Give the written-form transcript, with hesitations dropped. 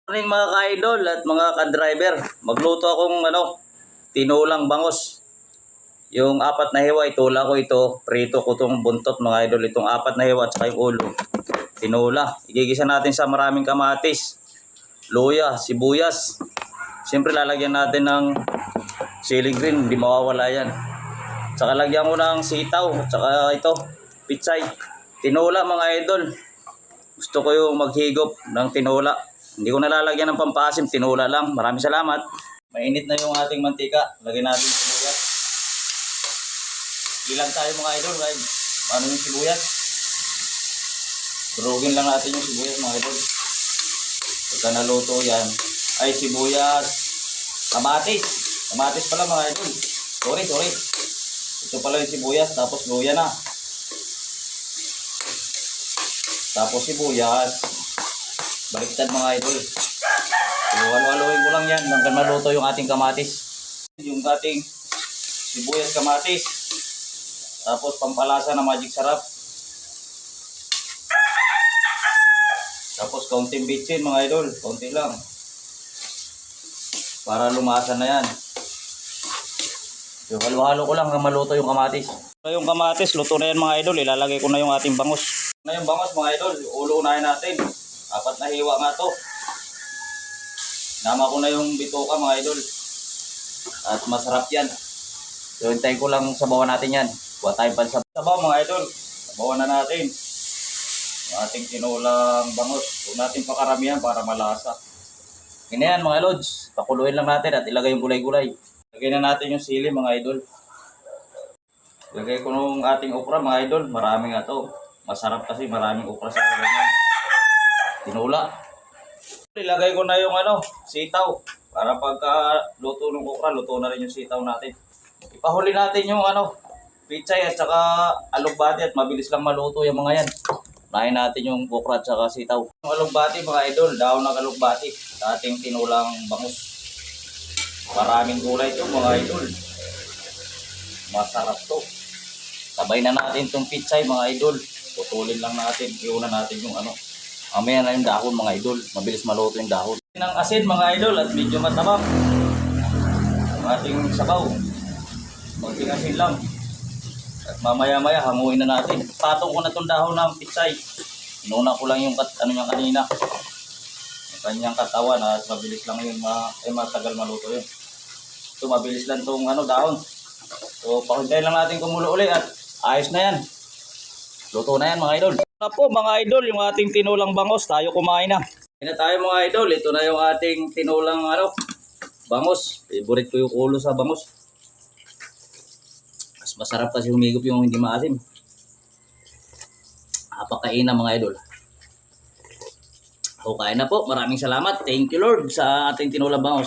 Morning mga ka-idol at mga ka-driver. Magluto akong tinulang bangus. Yung apat na hiwa, itula ko ito. Prito ko itong buntot mga idol. Itong apat na hiwa at saka yung ulo. Tinula. Igigisa natin sa maraming kamatis, luya, sibuyas. Siyempre lalagyan natin ng chili green. Hindi mawawala yan. Saka lagyan ko ng sitaw. Saka ito, pitsay. Tinula mga idol. Gusto ko yung maghigop ng tinula. Hindi ko nalalagyan ng pampasim, tinula lang. Maraming salamat. Mainit na yung ating mantika. Lagyan natin yung sibuyas. Ilan tayo mga idol, guys. Ano yung sibuyas? Durugin lang natin yung sibuyas mga idol. Pagka naluto yan, ay sibuyas, kamatis. Kamatis pala mga idol. Sorry. Ito pala yung sibuyas, tapos luya na. Tapos sibuyas. Baliktad mga idol. Halo-haloin ko lang yan hanggang maluto yung ating kamatis. Yung ating sibuyas kamatis. Tapos pampalasa na magic sarap. Tapos kaunting bitsin mga idol. Kaunti lang. Para lumasa na yan. Yung halo-halo ko lang hanggang maluto yung kamatis. Yung kamatis, luto na yan mga idol. Ilalagay ko na yung ating bangus. Na yung bangus mga idol. Ulo unahin natin. Apat na hiwa nga to. Nama ko na yung bituka mga idol. At masarap yan. So hintayin ko lang sabawan natin yan. Buat tayong pansabaw mga idol. Sabawan na natin yung ating tinulang bangus. Huwag natin pakaramihan para malasa. Ganyan mga lods. Pakuluin lang natin at ilagay yung gulay-gulay. Lagay na natin yung sili mga idol. Lagay ko nung ating okra mga idol. Marami nga to. Masarap kasi maraming okra sa ganyan. Tinula. Ilagay ko na yung sitaw. Para pagka luto ng okra, luto na rin yung sitaw natin. Ipahuli natin yung pichay at saka alugbati at mabilis lang maluto yung mga yan. Unahin natin yung okra at saka sitaw. Yung alugbati mga idol, daon ng alugbati. Sa ating tinulang bangus. Maraming gulay ito mga idol. Masarap to. Sabay na natin itong pichay mga idol. Putulin lang natin. Iunan natin yung mamaya na yung dahon mga idol. Mabilis maluto yung dahon. Ng asin mga idol at medyo matabang. Ang ating sabaw. Konting asin lang. At mamaya-maya hanguin na natin. Patong ko na itong dahon ng pitsay. Inuna ko lang yung niya kanina. Yung kanyang katawan at mabilis lang yun. Matagal maluto yun. So mabilis lang itong dahon. So pakuntayin lang natin kumulo ulit at ayos na yan. Luto na yan mga idol. Na po mga idol, yung ating tinulang bangus, tayo kumain na. Kain na tayo mga idol, ito na yung ating tinulang bangus. Favorite ko yung ulo sa bangus. Mas masarap kasi humigop yung hindi maasim. Napakain na mga idol. So kain na po, maraming salamat. Thank you Lord sa ating tinulang bangus.